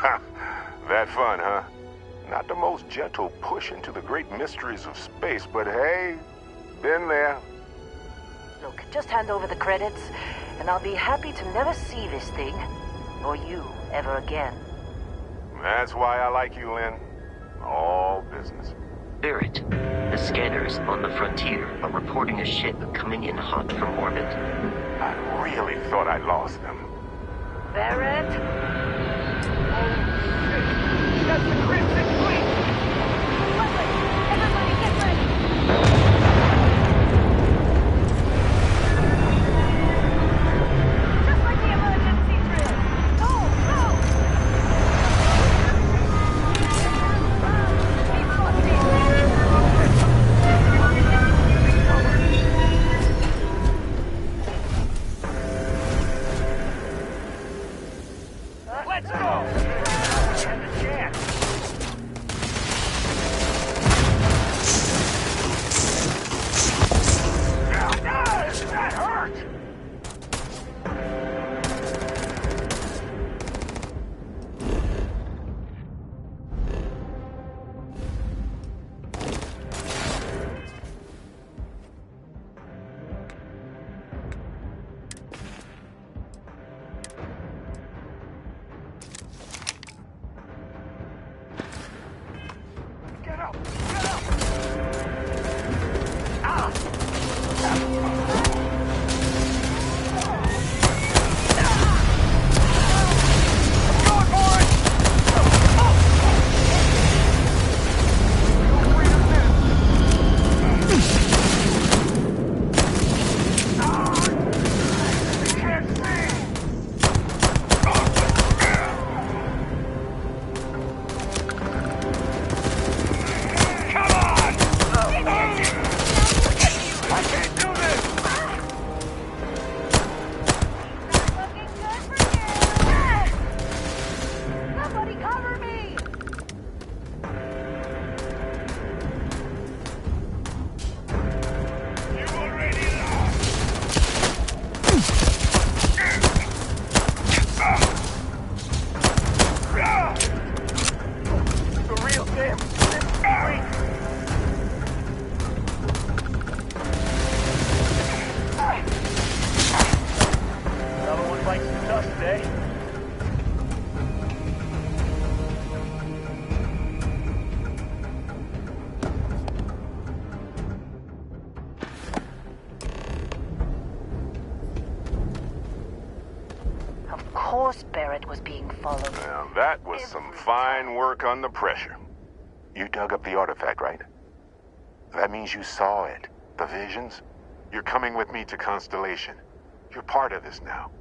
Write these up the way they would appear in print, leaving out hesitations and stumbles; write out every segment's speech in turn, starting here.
That fun, huh? Not the most gentle push into the great mysteries of space, but hey, been there. Look, just hand over the credits, and I'll be happy to never see this thing, or you, ever again. That's why I like you, Lynn. All business. Barrett, the scanners on the frontier are reporting a ship coming in hot from orbit. I really thought I lost them. Barrett? That's the Crimson Fleet! Everybody get ready! Just like the emergency drill! Go! Go! Let's go! And the chance! That hurt! Get up! Get up! Ah! Going for it! Can't see! Come on! I can't do this! Looking good for you! Somebody cover me! You already lost! The real damn weak. Another one bites the dust, eh? Of course Barrett was being followed. Now, that was some fine work under pressure. You dug up the artifact, right? That means you saw it. The visions? You're coming with me to Constellation. You're part of this now.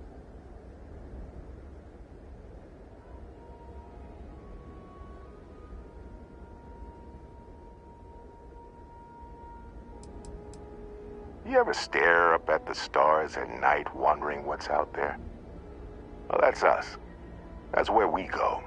You ever stare up at the stars at night wondering what's out there? Well, that's us. That's where we go.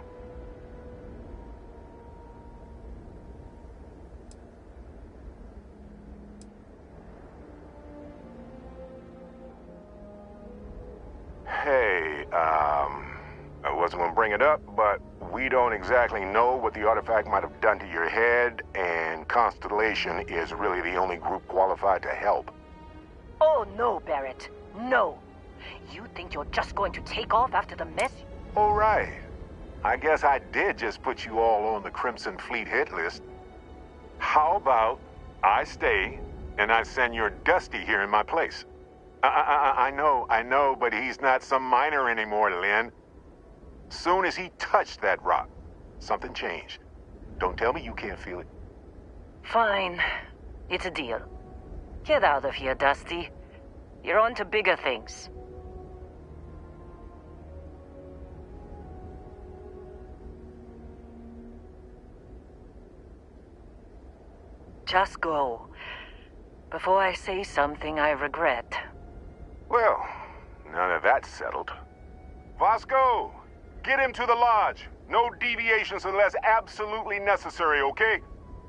Hey, I wasn't gonna bring it up, but we don't exactly know what the artifact might have done to your head, and Constellation is really the only group qualified to help. Oh no, Barrett. No. You think you're just going to take off after the mess? All right. I guess I did just put you all on the Crimson Fleet hit list. How about I stay and I send your Dusty here in my place? I know, but he's not some miner anymore, Lynn. Soon as he touched that rock, something changed. Don't tell me you can't feel it. Fine. It's a deal. Get out of here, Dusty. You're on to bigger things. Just go. Before I say something I regret. Well, now that that's settled. Vasco, get him to the lodge. No deviations unless absolutely necessary, okay?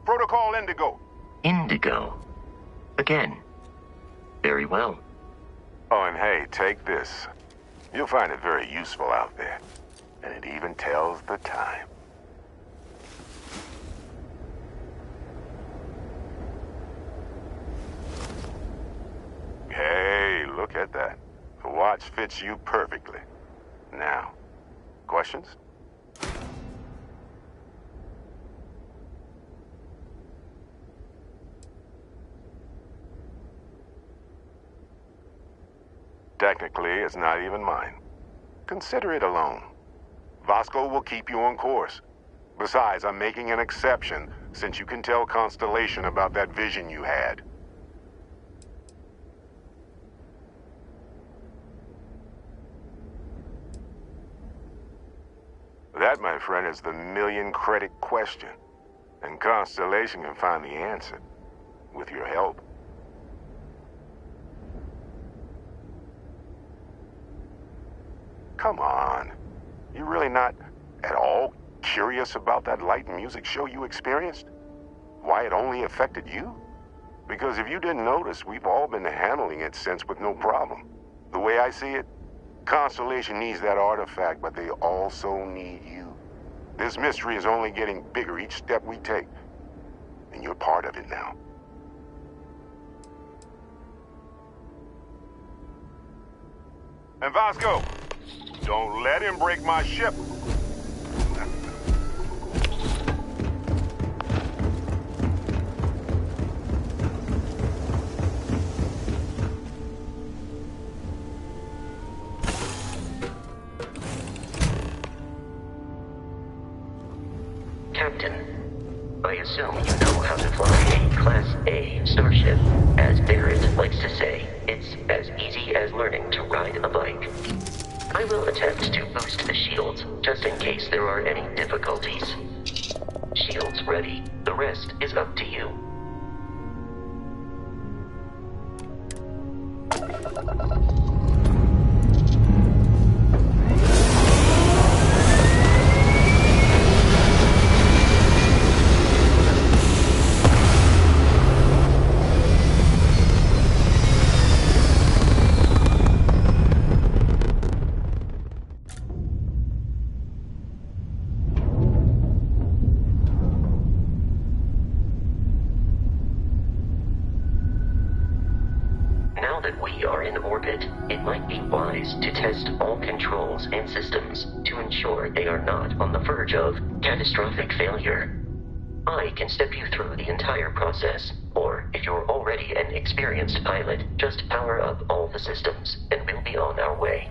Protocol Indigo. Indigo. Again. Very well. Oh, and hey, take this. You'll find it very useful out there. And it even tells the time. Hey, look at that. The watch fits you perfectly. Now, questions? Technically, it's not even mine. Consider it a loan. Vasco will keep you on course. Besides, I'm making an exception since you can tell Constellation about that vision you had. That, my friend, is the million-credit question. And Constellation can find the answer. With your help. Come on. You really not at all curious about that light and music show you experienced? Why it only affected you? Because if you didn't notice, we've all been handling it since with no problem. The way I see it, Constellation needs that artifact, but they also need you. This mystery is only getting bigger each step we take. And you're part of it now. And Vasco, don't let him break my ship. Captain, I assume you know how to fly a Class A starship. As Barrett likes to say, it's as easy as learning to ride a bike. I will attempt to boost the shields, just in case there are any difficulties. Shields ready. The rest is up to you. It might be wise to test all controls and systems to ensure they are not on the verge of catastrophic failure. I can step you through the entire process, or if you're already an experienced pilot, just power up all the systems and we'll be on our way.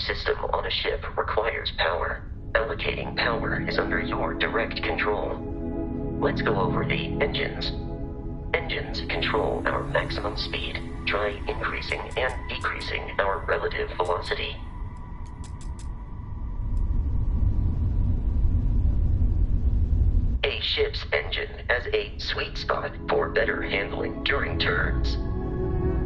System on a ship requires power. Allocating power is under your direct control. Let's go over the engines. Engines control our maximum speed. Try increasing and decreasing our relative velocity. A ship's engine has a sweet spot for better handling during turns.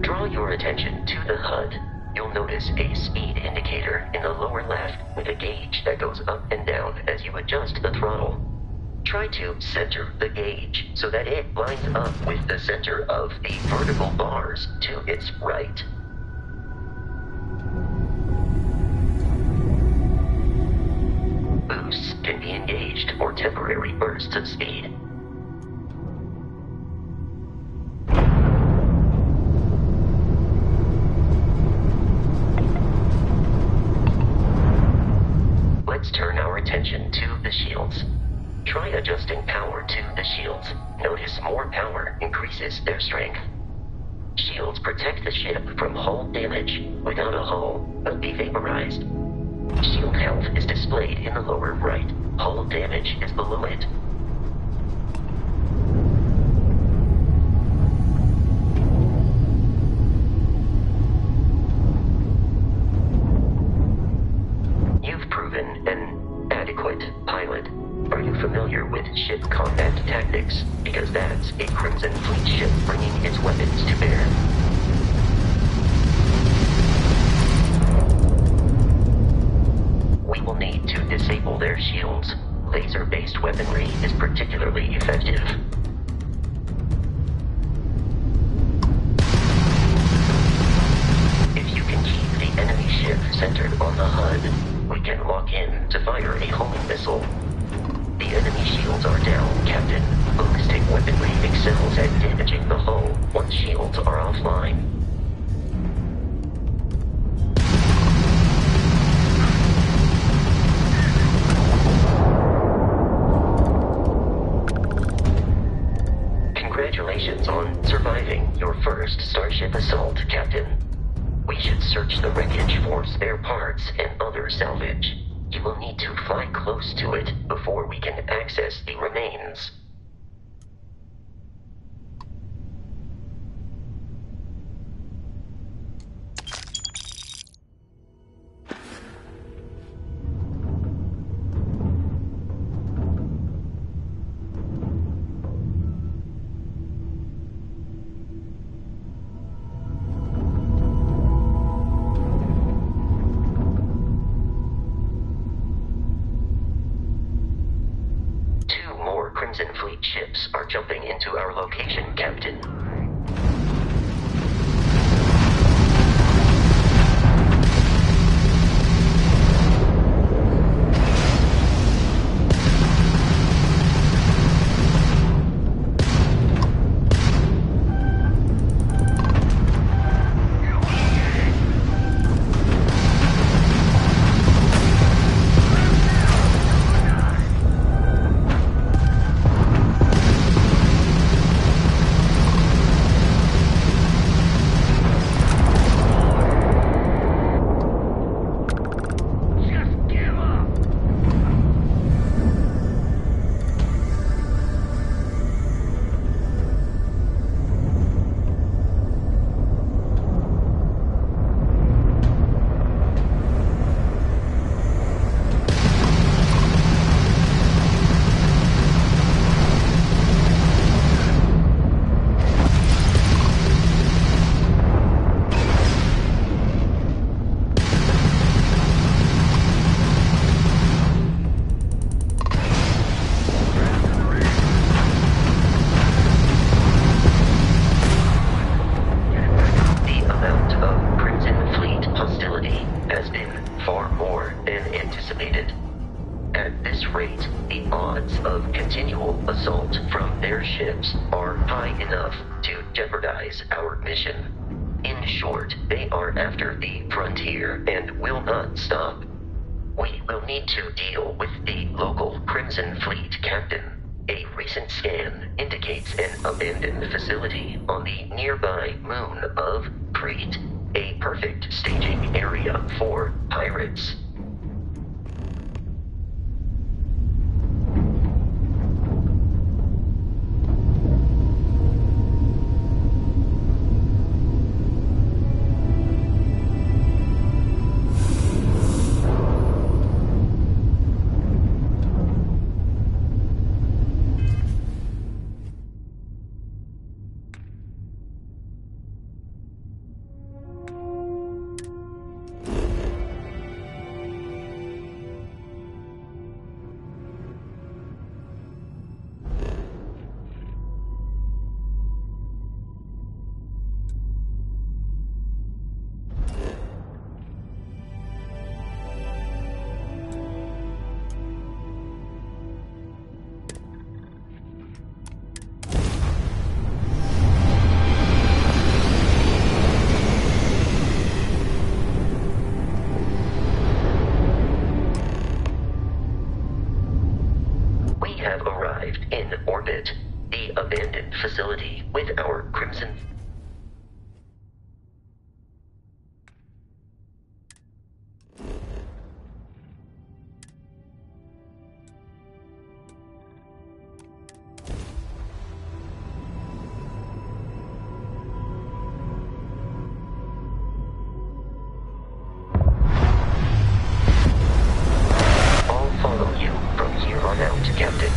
Draw your attention to the HUD. You'll notice a speed indicator in the lower left with a gauge that goes up and down as you adjust the throttle. Try to center the gauge so that it lines up with the center of the vertical bars to its right. Boosts can be engaged for temporary bursts of speed. Let's turn our attention to the shields. Try adjusting power to the shields. Notice more power increases their strength. Shields protect the ship from hull damage. Without a hull, it'll be vaporized. Shield health is displayed in the lower right. Hull damage is below it. You've proven an adequate pilot. Are you familiar with ship combat tactics, because that's a Crimson Fleet ship bringing its weapons to bear. We will need to disable their shields. Laser-based weaponry is particularly effective. If you can keep the enemy ship centered on the HUD, we can lock in to fire a homing missile. The enemy shields are down, Captain. Ballistic weaponry excels at damaging the hull once shields are offline. Congratulations on surviving your first Starship assault, Captain. We should search the wreckage for spare parts and other salvage. You will need to fly close to it before we can access the remains. Crimson Fleet ships are jumping into our location, Captain. At this rate, the odds of continual assault from their ships are high enough to jeopardize our mission. In short, they are after the frontier and will not stop. We will need to deal with the local Crimson Fleet captain. A recent scan indicates an abandoned facility on the nearby moon of Crete, a perfect staging area for pirates. Have arrived in orbit, the abandoned facility with our Crimson. I'll follow you from here on out, Captain.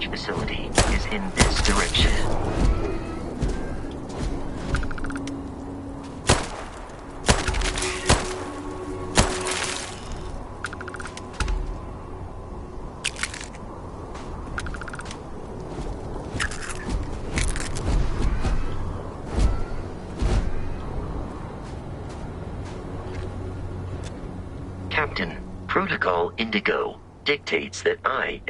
research facility is in this direction. Captain, Protocol Indigo dictates that I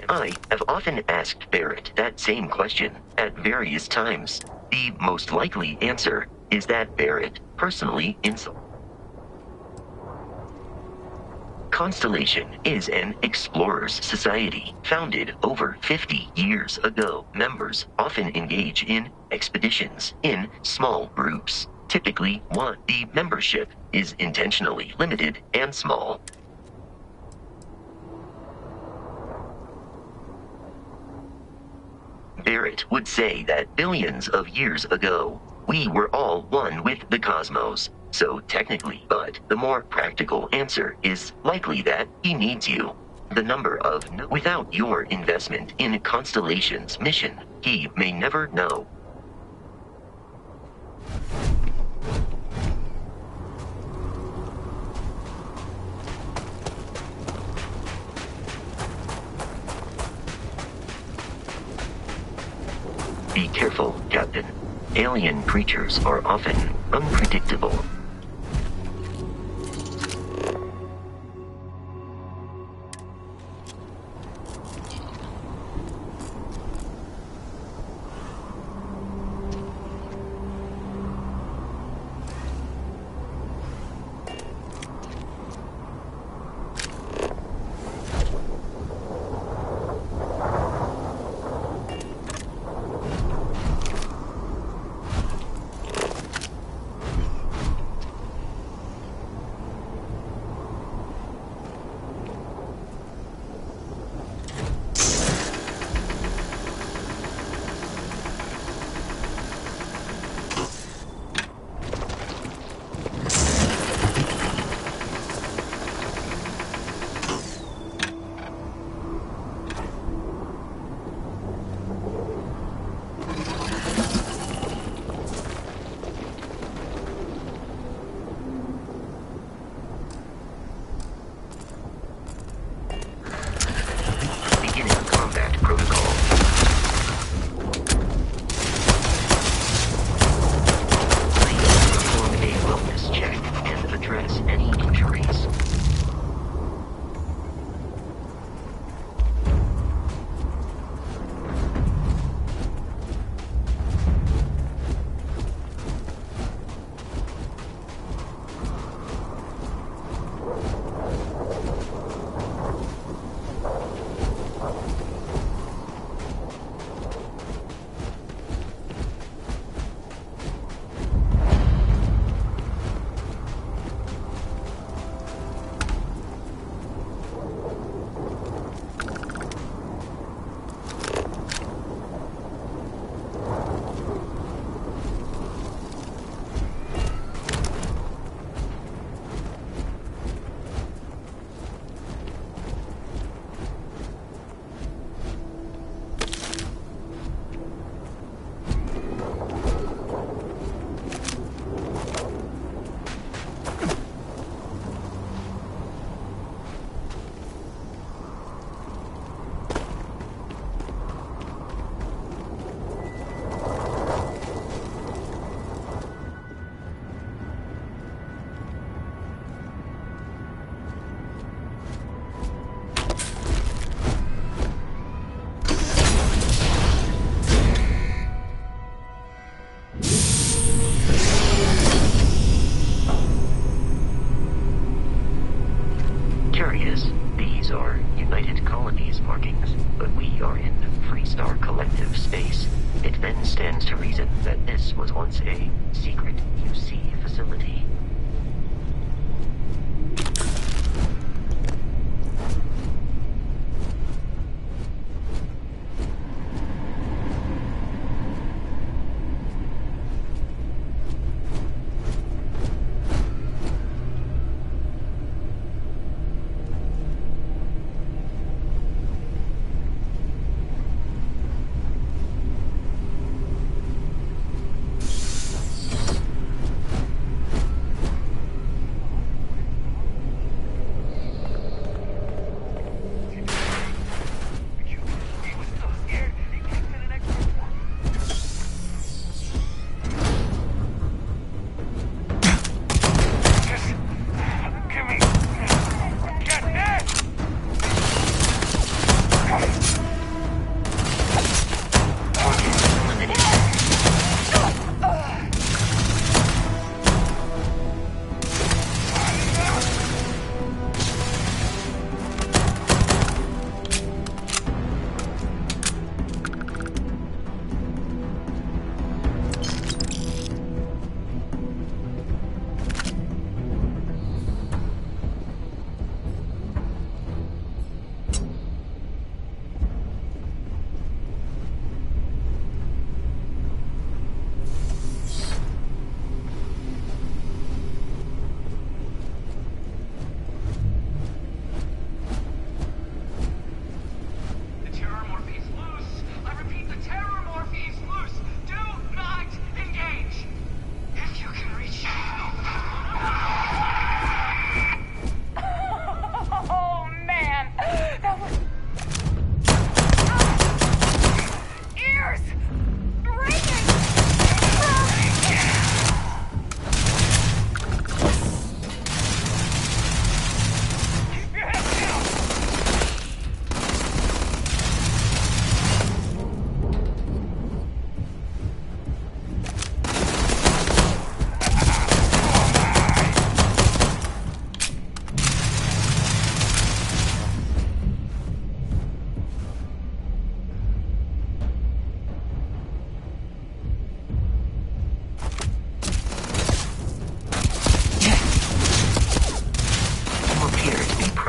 have often asked Barrett that same question at various times. The most likely answer is that Barrett personally insulted. Constellation is an explorers society founded over 50 years ago. Members often engage in expeditions in small groups. Typically, the membership is intentionally limited and small. Barrett would say that billions of years ago, we were all one with the cosmos. So technically, but the more practical answer is likely that he needs you. The number of without your investment in Constellation's mission, he may never know. Be careful, Captain. Alien creatures are often unpredictable. Stands to reason that this was once a secret UC facility.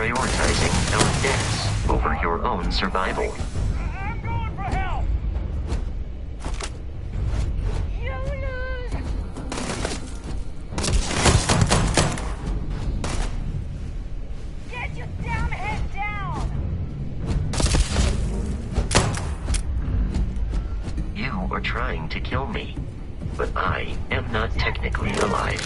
prioritizing our deaths over your own survival. I'm going for help! You lose! Get your damn head down! You are trying to kill me, but I am not technically alive.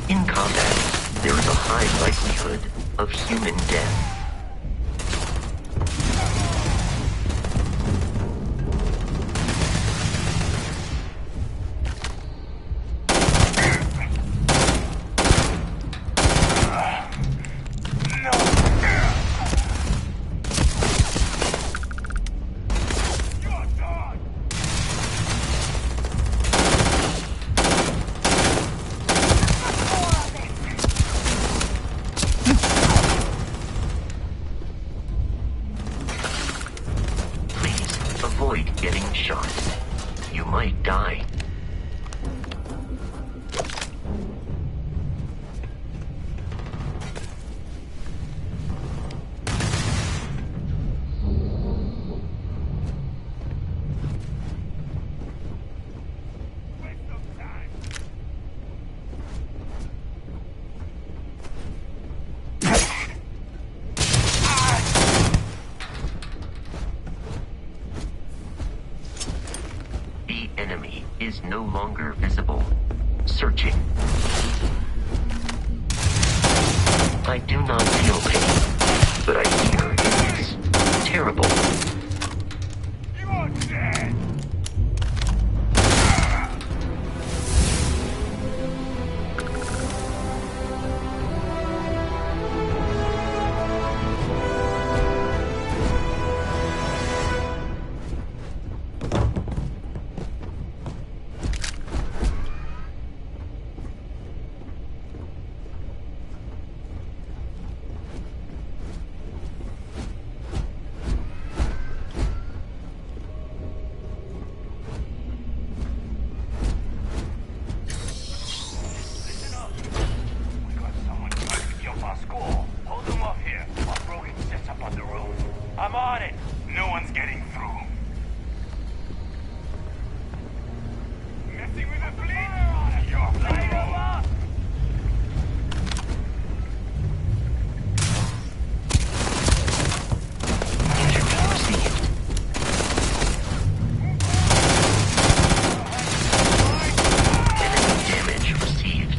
In combat, there is a high likelihood of human death. Avoid getting shot. You might die. Enemy is no longer visible. Searching. I do not feel pain, but I hear it is terrible. You're dead! I'm on it! No one's getting through. Messing with the fleet? You're flying over! Injury received. Enemy damage received.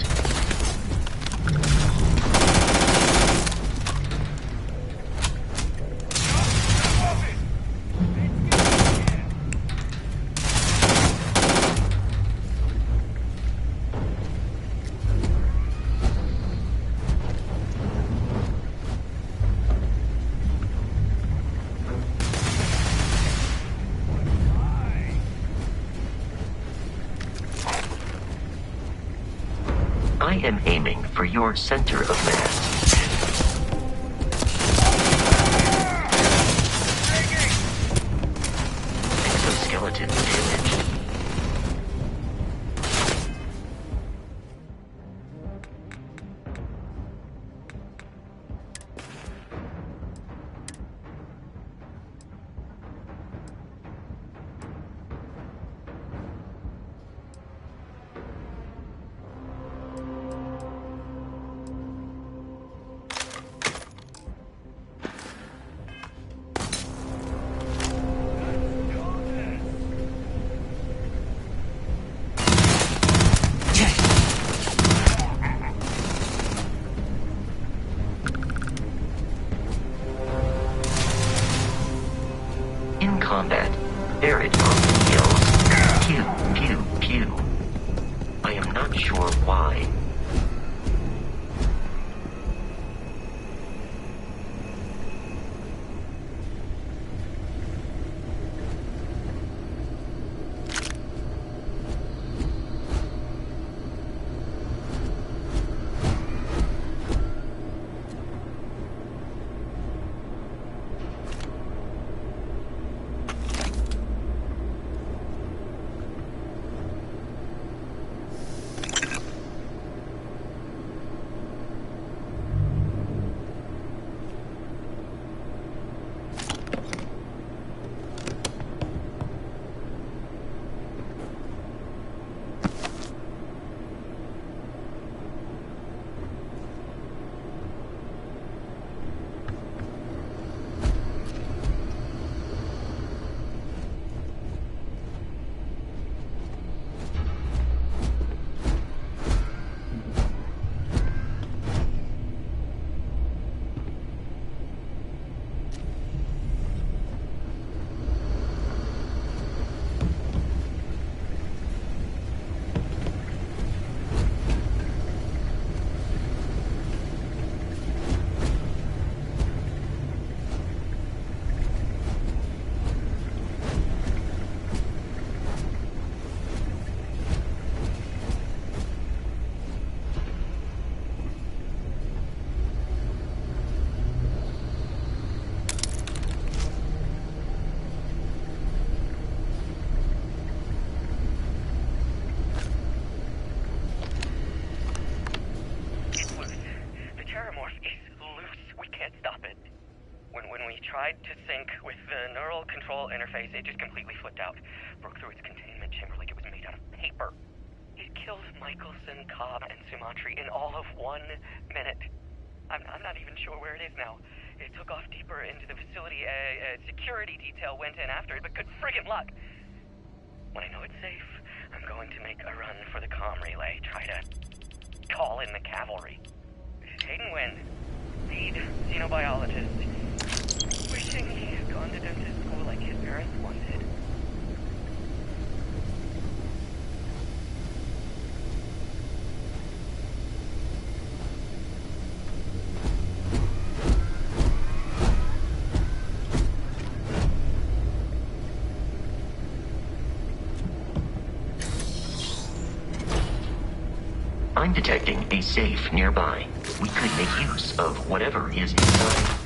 I am aiming for your center of mass. Exoskeleton damaged. combat, Barrett often yells, pew, pew, pew. I am not sure why. Tried to sync with the neural control interface, it just completely flipped out. Broke through its containment chamber like it was made out of paper. It killed Michelson, Cobb, and Sumatri in all of 1 minute. I'm not even sure where it is now. It took off deeper into the facility. A security detail went in after it, but good friggin' luck. When I know it's safe, I'm going to make a run for the comm relay. Try to call in the cavalry. Hayden Wynn, lead xenobiologist. Wishing he had gone to dentist school like his parents wanted. I'm detecting a safe nearby. We could make use of whatever is inside.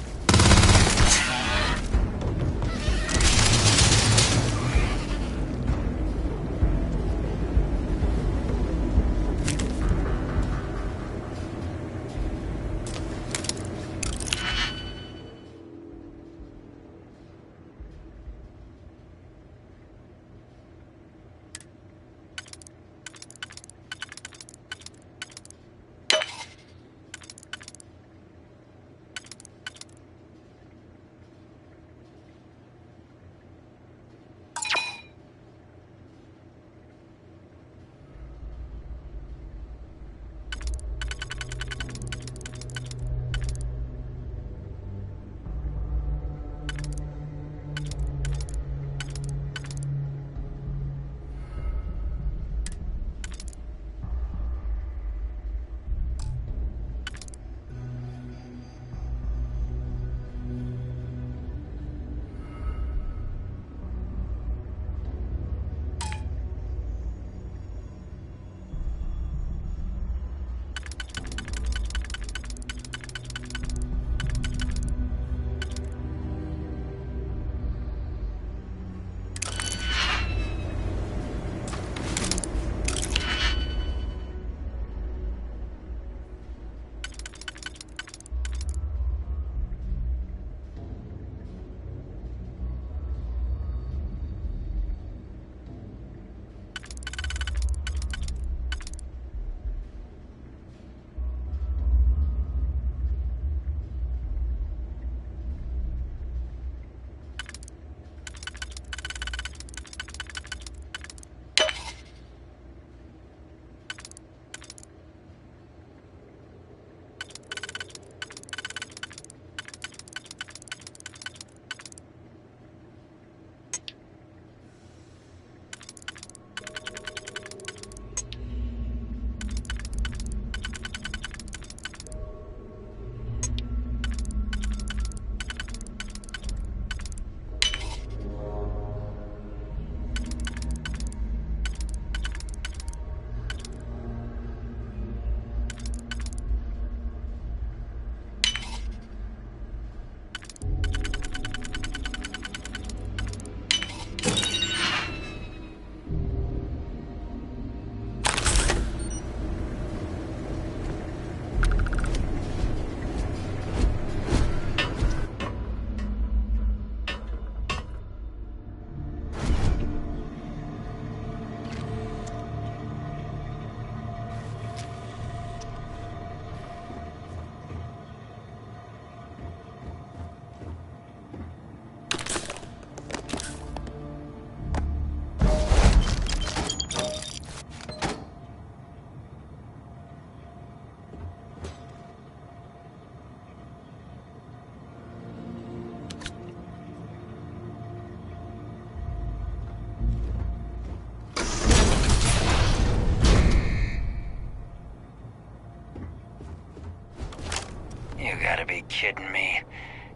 kidding me?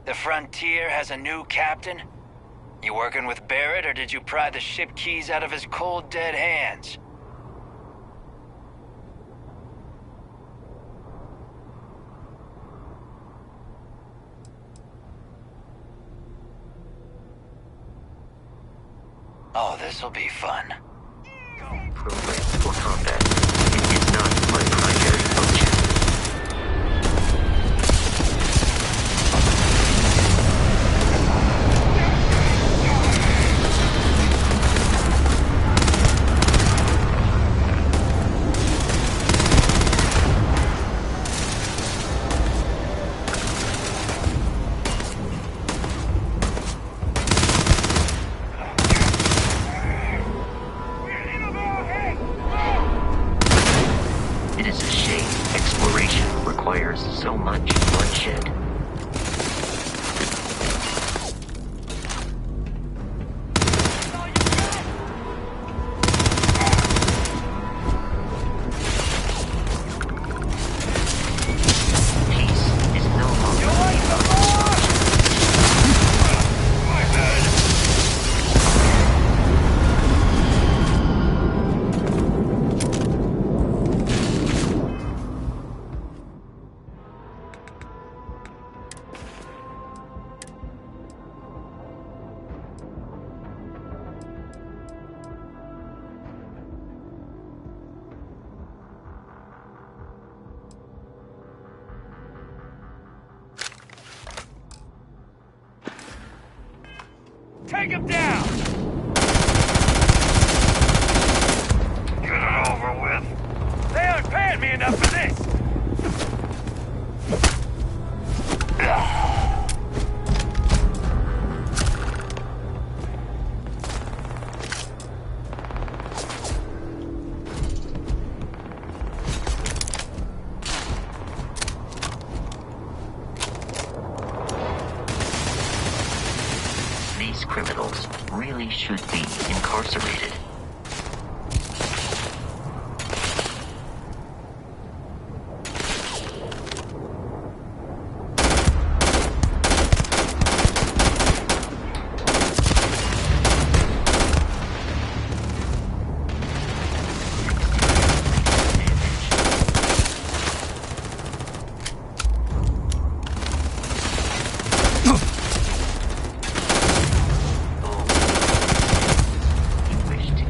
The Frontier has a new captain? You working with Barrett, or did you pry the ship keys out of his cold, dead hands? Oh, this'll be fun. Program for combat. It is not my primary function. It is a shame exploration requires so much bloodshed. Peace is no longer about Take him down! Get it over with. They aren't paying me enough for this! These criminals really should be incarcerated. He wished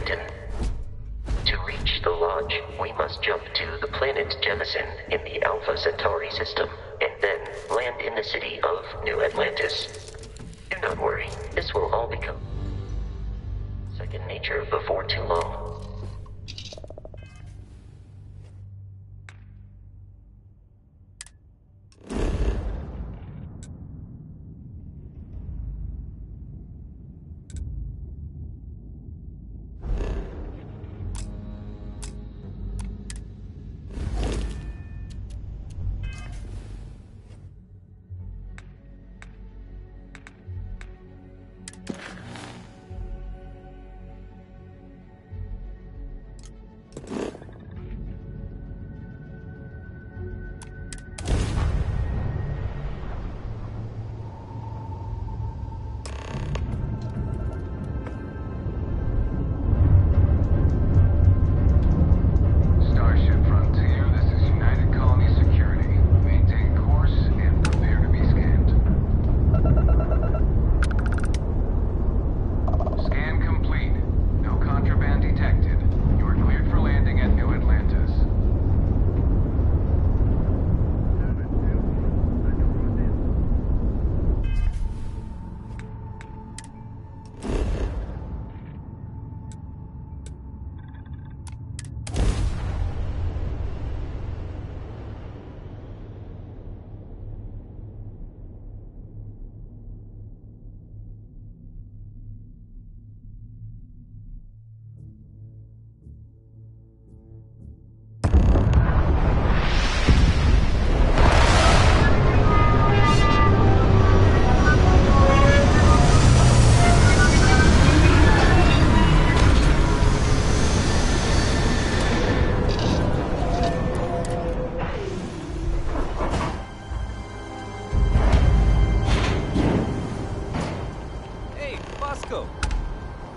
Captain. To reach the lodge, we must jump to the planet Jemison in the Alpha Centauri system, and then land in the city of New Atlantis. Do not worry, this will all become second nature before too long.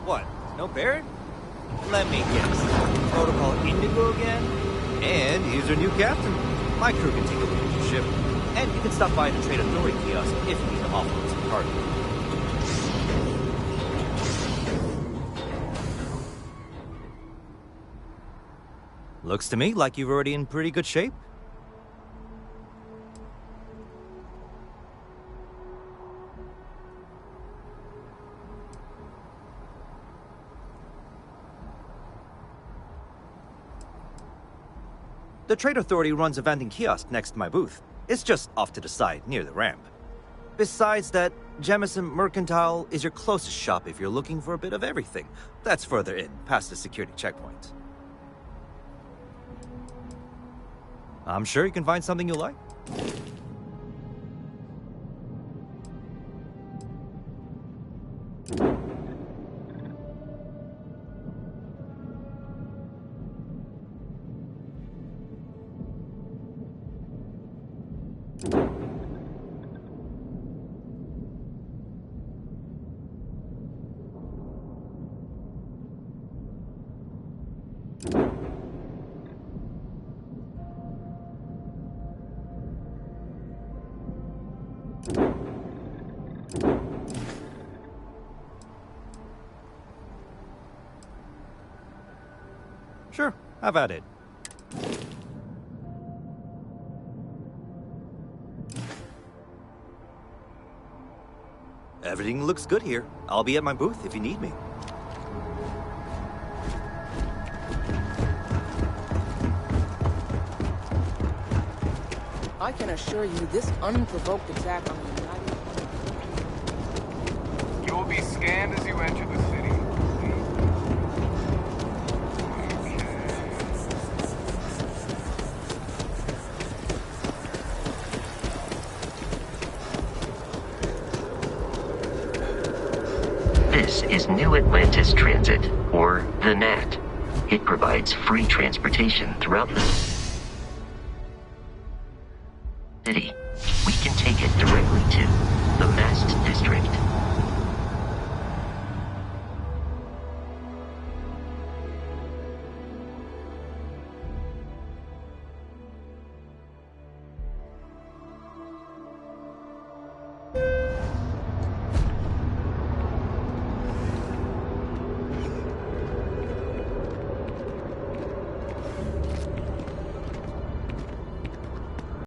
What? No Barrett? Let me guess. Protocol Indigo again? And here's our new captain. My crew can take a look at your ship. And you can stop by the Trade Authority kiosk if you need to offload some cargo. Looks to me like you're already in pretty good shape. The Trade Authority runs a vending kiosk next to my booth. It's just off to the side, near the ramp. Besides that, Jemison Mercantile is your closest shop if you're looking for a bit of everything. That's further in, past the security checkpoint. I'm sure you can find something you like. Sure, have at it. Everything looks good here. I'll be at my booth if you need me. I can assure you this unprovoked attack on the United... You will be scanned as you enter the city. This is New Atlantis Transit, or the NAT. It provides free transportation throughout the city. We can take it directly to